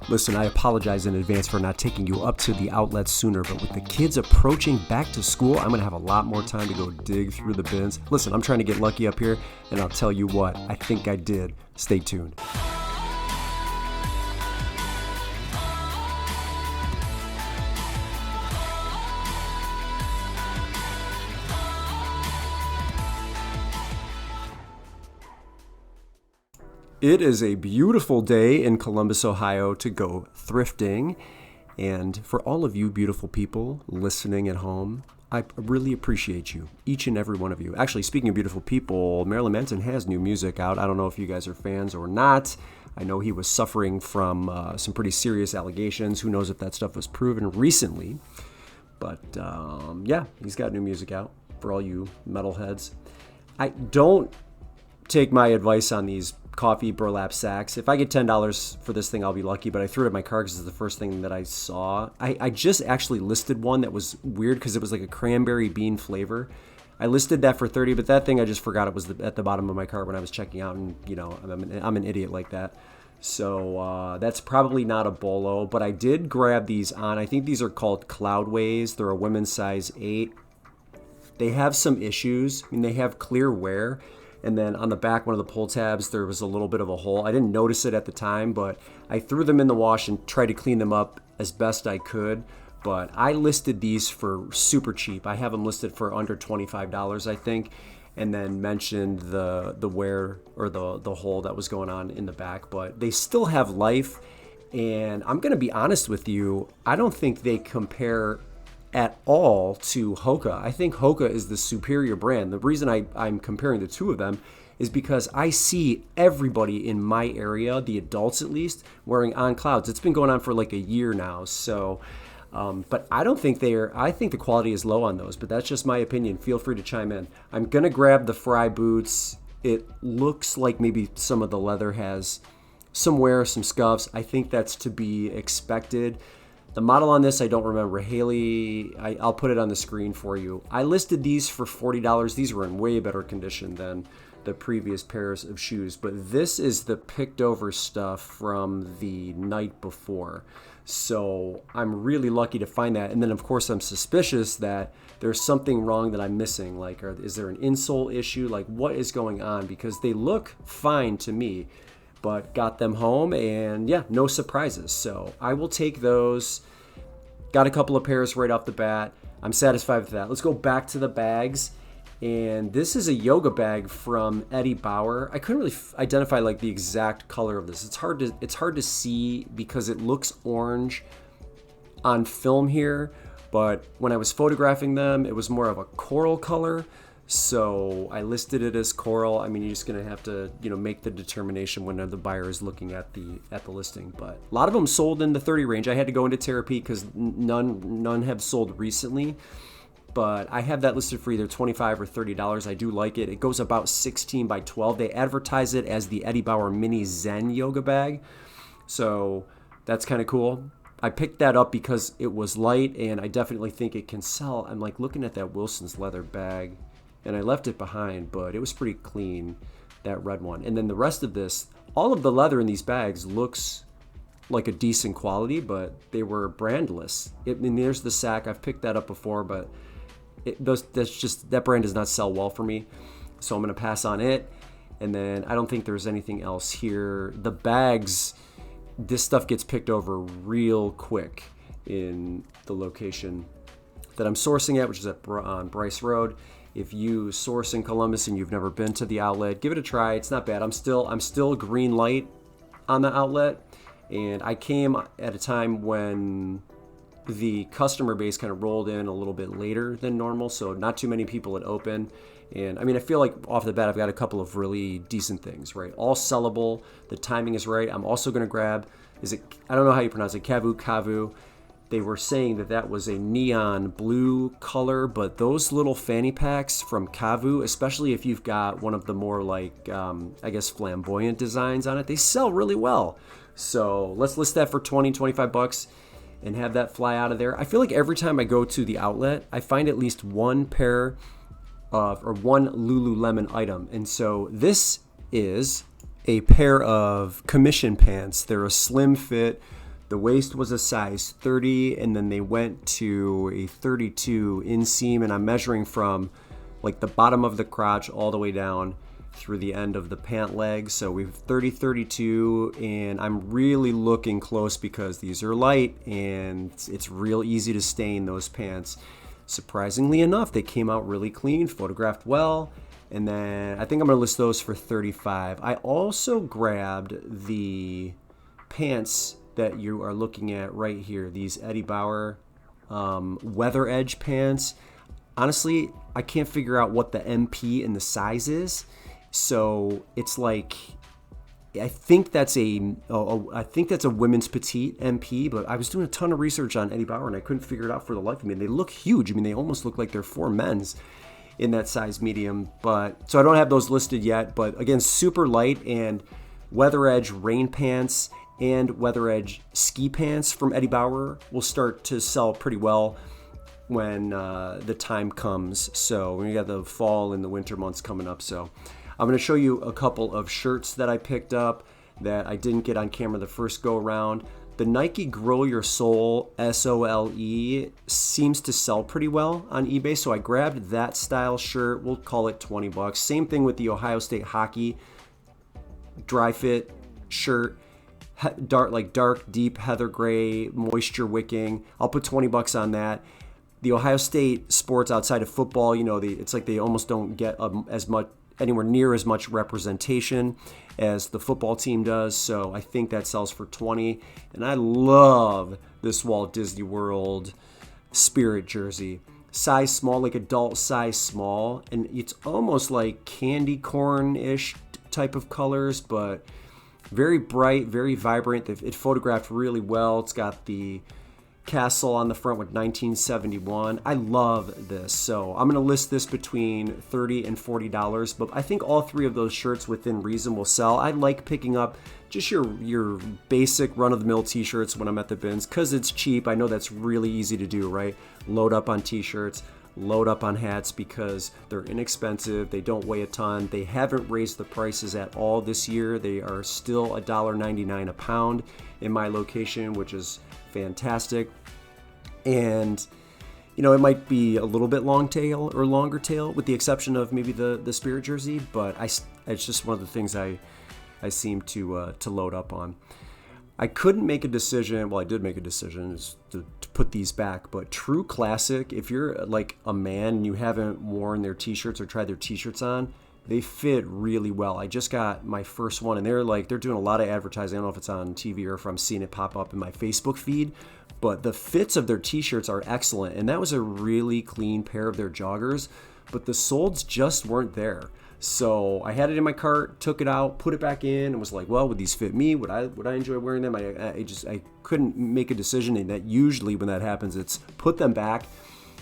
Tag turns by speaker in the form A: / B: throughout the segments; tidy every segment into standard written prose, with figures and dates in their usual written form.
A: Listen, I apologize in advance for not taking you up to the outlet sooner, but with the kids approaching back to school, I'm going to have a lot more time to go dig through the bins. Listen, I'm trying to get lucky up here, and I'll tell you what, I think I did. Stay tuned. It is a beautiful day in Columbus, Ohio to go thrifting. And for all of you beautiful people listening at home, I really appreciate you, each and every one of you. Actually, speaking of beautiful people, Marilyn Manson has new music out. I don't know if you guys are fans or not. I know he was suffering from some pretty serious allegations. Who knows if that stuff was proven recently. But yeah, he's got new music out for all you metalheads. I don't take my advice on these coffee burlap sacks. If I get $10 for this thing, I'll be lucky, but I threw it in my car because it's the first thing that I saw. I just actually listed one that was weird because it was like a cranberry bean flavor. I listed that for $30, but that thing I just forgot it was at the bottom of my car when I was checking out, and you know, I'm an idiot like that. So that's probably not a bolo, but I did grab these on. I think these are called Cloudways. They're a women's size 8. They have some issues. I mean, they have clear wear. And then on the back, one of the pull tabs, there was a little bit of a hole. I didn't notice it at the time, but I threw them in the wash and tried to clean them up as best I could. But I listed these for super cheap. I have them listed for under $25, I think, and then mentioned the wear or the hole that was going on in the back. But they still have life, and I'm going to be honest with you, I don't think they compare at all to Hoka. I think Hoka is the superior brand. The reason I'm comparing the two of them is because I see everybody in my area, the adults at least, wearing On Clouds. It's been going on for like a year now. So, but I don't think I think the quality is low on those, but that's just my opinion. Feel free to chime in. I'm going to grab the Fry boots. It looks like maybe some of the leather has some wear, some scuffs. I think that's to be expected. The model on this, I don't remember. Haley, I'll put it on the screen for you. I listed these for $40. These were in way better condition than the previous pairs of shoes. But this is the picked over stuff from the night before. So I'm really lucky to find that. And then, of course, I'm suspicious that there's something wrong that I'm missing. Like, is there an insole issue? Like, what is going on? Because they look fine to me. But got them home, and yeah, no surprises. So I will take those. Got a couple of pairs right off the bat. I'm satisfied with that. Let's go back to the bags. And this is a yoga bag from Eddie Bauer. I couldn't really identify like the exact color of this. It's hard to see because it looks orange on film here. But when I was photographing them, it was more of a coral color. So I listed it as coral. I mean, you're just gonna have to, make the determination when the buyer is looking at the listing. But a lot of them sold in the 30 range. I had to go into therapy because none have sold recently. But I have that listed for either $25 or $30. I do like it. It goes about 16 by 12. They advertise it as the Eddie Bauer Mini Zen yoga bag. So that's kind of cool. I picked that up because it was light, and I definitely think it can sell. I'm like looking at that Wilson's leather bag. And I left it behind, but it was pretty clean, that red one. And then the rest of this, all of the leather in these bags looks like a decent quality, but they were brandless. There's the sack. I've picked that up before, but that brand does not sell well for me. So I'm going to pass on it. And then I don't think there's anything else here. The bags, this stuff gets picked over real quick in the location that I'm sourcing at, which is on Bryce Road. If you source in Columbus and you've never been to the outlet, give it a try. It's not bad. I'm still green light on the outlet, and I came at a time when the customer base kind of rolled in a little bit later than normal, so not too many people had opened. And I mean, I feel like off the bat, I've got a couple of really decent things, right? All sellable. The timing is right. I'm also going to grab, I don't know how you pronounce it, Kavu. They were saying that was a neon blue color, but those little fanny packs from Kavu, especially if you've got one of the more like, flamboyant designs on it, they sell really well. So let's list that for $20-25 and have that fly out of there. I feel like every time I go to the outlet, I find at least one pair of, or one Lululemon item. And so this is a pair of commission pants. They're a slim fit, The waist was a size 30, and then they went to a 32 inseam, and I'm measuring from like the bottom of the crotch all the way down through the end of the pant leg. So we've 30, 32, and I'm really looking close because these are light and it's real easy to stain those pants. Surprisingly enough, they came out really clean, photographed well, and then I think I'm gonna list those for 35. I also grabbed the pants that you are looking at right here, these Eddie Bauer Weather Edge pants. Honestly, I can't figure out what the MP and the size is. So it's like, I think that's a women's petite MP, but I was doing a ton of research on Eddie Bauer and I couldn't figure it out for the life of me. And they look huge. I mean, they almost look like they're for men's in that size medium. But so I don't have those listed yet. But again, super light, and Weather Edge rain pants and Weather Edge ski pants from Eddie Bauer will start to sell pretty well when the time comes. So we got the fall and the winter months coming up. So I'm going to show you a couple of shirts that I picked up that I didn't get on camera the first go around. The Nike Grow Your Soul SOLE seems to sell pretty well on eBay, so I grabbed that style shirt. We'll call it $20. Same thing with the Ohio State hockey dry fit shirt. Dark, deep heather gray, moisture wicking. I'll put $20 on that. The Ohio State sports outside of football, it's like they almost don't get anywhere near as much representation as the football team does. So I think that sells for $20. And I love this Walt Disney World Spirit jersey. Size small, like adult size small. And it's almost like candy corn-ish type of colors, but very bright, very vibrant. It photographed really well. It's got the castle on the front with 1971. I love this. So I'm going to list this between $30 and $40, but I think all three of those shirts within reason will sell. I like picking up just your basic run-of-the-mill t-shirts when I'm at the bins because it's cheap. I know that's really easy to do, right? Load up on t-shirts, load up on hats because they're inexpensive. They don't weigh a ton. They haven't raised the prices at all this year. They are still $1.99 a pound in my location, which is fantastic. And it might be a little bit long tail or longer tail with the exception of maybe the Spirit jersey, but it's just one of the things I seem to load up on. I couldn't make a decision. Well, I did make a decision is to put these back, but True Classic, if you're like a man and you haven't worn their t-shirts or tried their t-shirts on, they fit really well. I just got my first one and they're doing a lot of advertising. I don't know if it's on TV or if I'm seeing it pop up in my Facebook feed, but the fits of their t-shirts are excellent. And that was a really clean pair of their joggers, but the soles just weren't there. So I had it in my cart, took it out, put it back in, and was like, well, would these fit me? Would I enjoy wearing them? I couldn't make a decision, and that usually when that happens, it's put them back,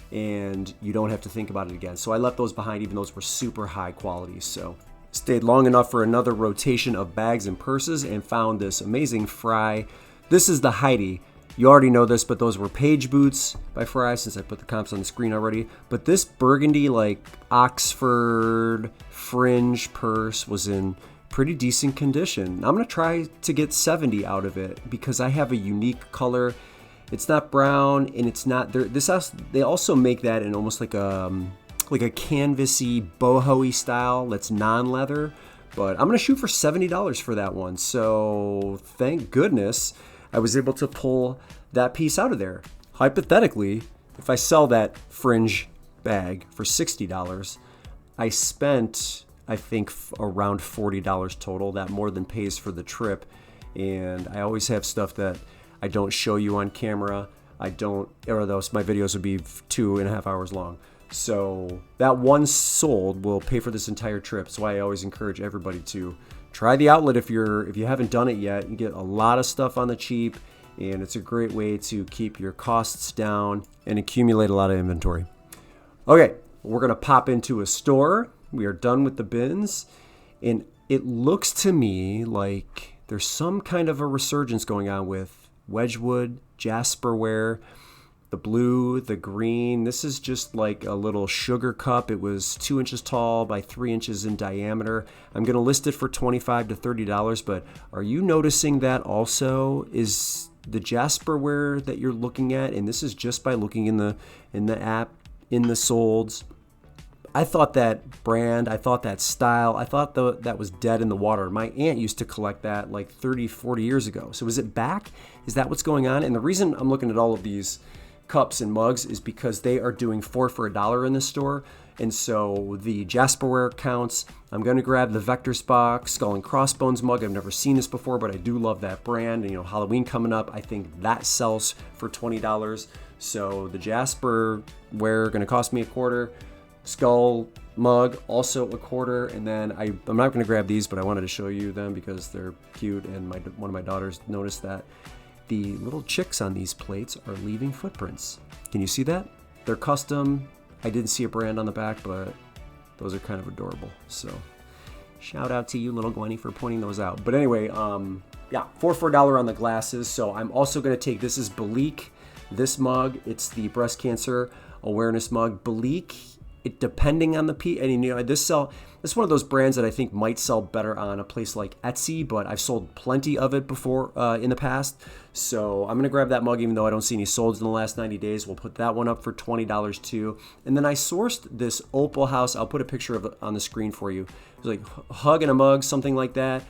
A: and you don't have to think about it again. So I left those behind, even those were super high quality. So stayed long enough for another rotation of bags and purses, and found this amazing Fry. This is the Heidi. You already know this, but those were Page boots by Fry since I put the comps on the screen already. But this burgundy, Oxford fringe purse was in pretty decent condition. I'm going to try to get 70 out of it because I have a unique color. It's not brown and it's not there. They also make that in almost like a canvasy boho-y style that's non-leather. But I'm going to shoot for $70 for that one. So thank goodness I was able to pull that piece out of there. Hypothetically, if I sell that fringe bag for $60, I spent, I think, around $40 total. That more than pays for the trip. And I always have stuff that I don't show you on camera. My videos would be 2.5 hours long. So that one sold will pay for this entire trip. So I always encourage everybody to try the outlet if you haven't done it yet. You get a lot of stuff on the cheap, and it's a great way to keep your costs down and accumulate a lot of inventory. Okay, we're gonna pop into a store. We are done with the bins, and it looks to me like there's some kind of a resurgence going on with Wedgwood, Jasperware, the blue, the green. This is just like a little sugar cup. It was 2 inches tall by 3 inches in diameter. I'm going to list it for $25 to $30, but are you noticing that also? Is the Jasperware that you're looking at, and this is just by looking in the app, in the solds, I thought that brand, I thought that style, I thought that was dead in the water. My aunt used to collect that like 30, 40 years ago. So is it back? Is that what's going on? And the reason I'm looking at all of these cups and mugs is because they are doing 4 for $1 in this store. And so the Jasperware counts. I'm going to grab the Vector Spock Skull and Crossbones mug. I've never seen this before, but I do love that brand. And, Halloween coming up, I think that sells for $20. So the Jasperware going to cost me $0.25. Skull mug also $0.25, and then I'm not going to grab these, but I wanted to show you them because they're cute, and one of my daughters noticed that the little chicks on these plates are leaving footprints. Can you see that? They're custom. I didn't see a brand on the back, but those are kind of adorable. So shout out to you, little Gwenny, for pointing those out. But anyway, 4 for $1 on the glasses. So I'm also going to take, this is Bleak, this mug. It's the breast cancer awareness mug. Bleak, depending on the piece, and this is one of those brands that I think might sell better on a place like Etsy, but I've sold plenty of it before in the past. So I'm gonna grab that mug, even though I don't see any solds in the last 90 days. We'll put that one up for $20 too. And then I sourced this Opal House. I'll put a picture of it on the screen for you. It's like hug and a mug, something like that.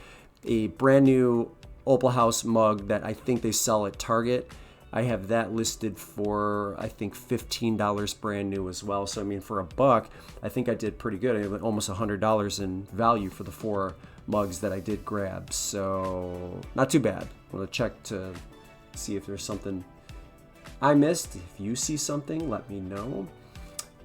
A: A brand new Opal House mug that I think they sell at Target. I have that listed for, I think, $15 brand new as well. So, for $1, I think I did pretty good. I have almost $100 in value for the 4 mugs that I did grab. So, not too bad. I'm going to check to see if there's something I missed. If you see something, let me know.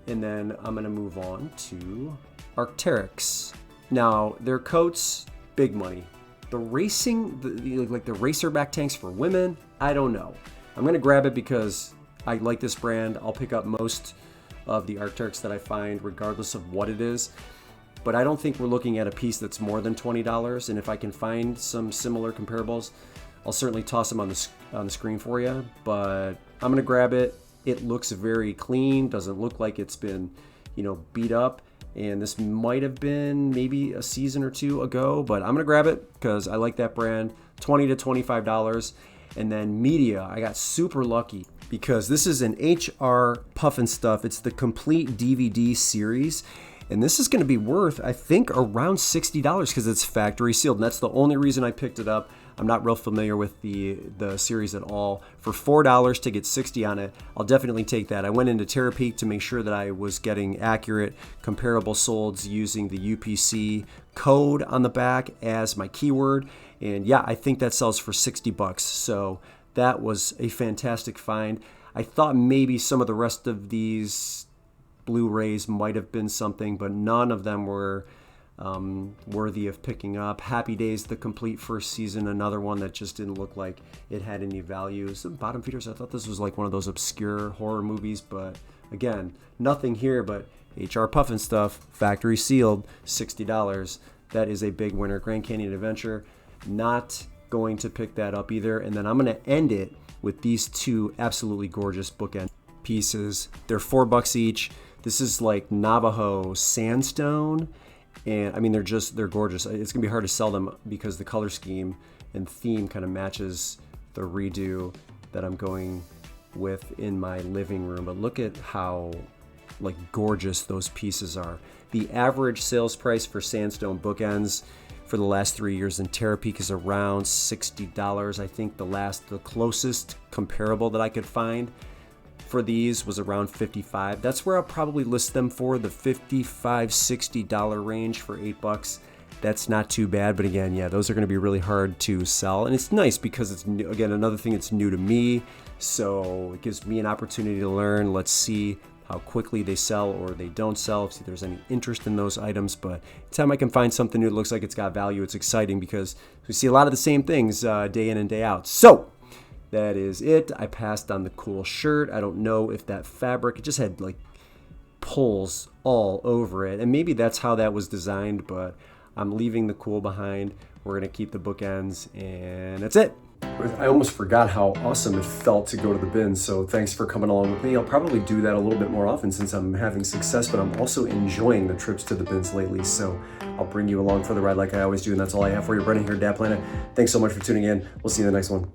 A: And then I'm going to move on to Arc'teryx. Now, their coats, big money. The racing, like the racerback tanks for women, I don't know. I'm going to grab it because I like this brand. I'll pick up most of the Arc'teryx that I find, regardless of what it is. But I don't think we're looking at a piece that's more than $20. And if I can find some similar comparables, I'll certainly toss them on the screen for you. But I'm going to grab it. It looks very clean. Doesn't look like it's been, beat up. And this might have been maybe a season or two ago. But I'm going to grab it because I like that brand. $20 to $25. And then media, I got super lucky because this is an HR Puffin Stuff. It's the complete DVD series. And this is going to be worth, I think, around $60 because it's factory sealed. And that's the only reason I picked it up. I'm not real familiar with the series at all. For $4 to get 60 on it, I'll definitely take that. I went into Terapeak to make sure that I was getting accurate comparable solds using the UPC code on the back as my keyword. And yeah, I think that sells for $60. So that was a fantastic find. I thought maybe some of the rest of these Blu-rays might have been something, but none of them were worthy of picking up. Happy Days, the complete first season, another one that just didn't look like it had any value. Some bottom feeders, I thought this was like one of those obscure horror movies, but again, nothing here but HR Puffin Stuff, factory sealed, $60. That is a big winner. Grand Canyon Adventure, not going to pick that up either. And then I'm going to end it with these two absolutely gorgeous bookend pieces. They're $4 each. This is like Navajo sandstone. And they're gorgeous. It's gonna be hard to sell them because the color scheme and theme kind of matches the redo that I'm going with in my living room. But look at how gorgeous those pieces are. The average sales price for sandstone bookends for the last 3 years in Terapeak is around $60. I think the closest comparable that I could find for these was around $55. That's where I'll probably list them for, the $55, $60 range for $8. That's not too bad, but again, yeah, those are going to be really hard to sell. And it's nice because it's new. Again, another thing that's new to me, so it gives me an opportunity to learn. Let's see how quickly they sell or they don't sell, see if there's any interest in those items. But anytime I can find something new that looks like it's got value, it's exciting because we see a lot of the same things day in and day out. So that is it. I passed on the cool shirt. I don't know if that fabric, it just had pulls all over it. And maybe that's how that was designed, but I'm leaving the cool behind. We're going to keep the bookends, and that's it. I almost forgot how awesome it felt to go to the bins, so thanks for coming along with me. I'll probably do that a little bit more often since I'm having success, but I'm also enjoying the trips to the bins lately, so I'll bring you along for the ride like I always do, and that's all I have for you. Brennan here, Dad Planet. Thanks so much for tuning in. We'll see you in the next one.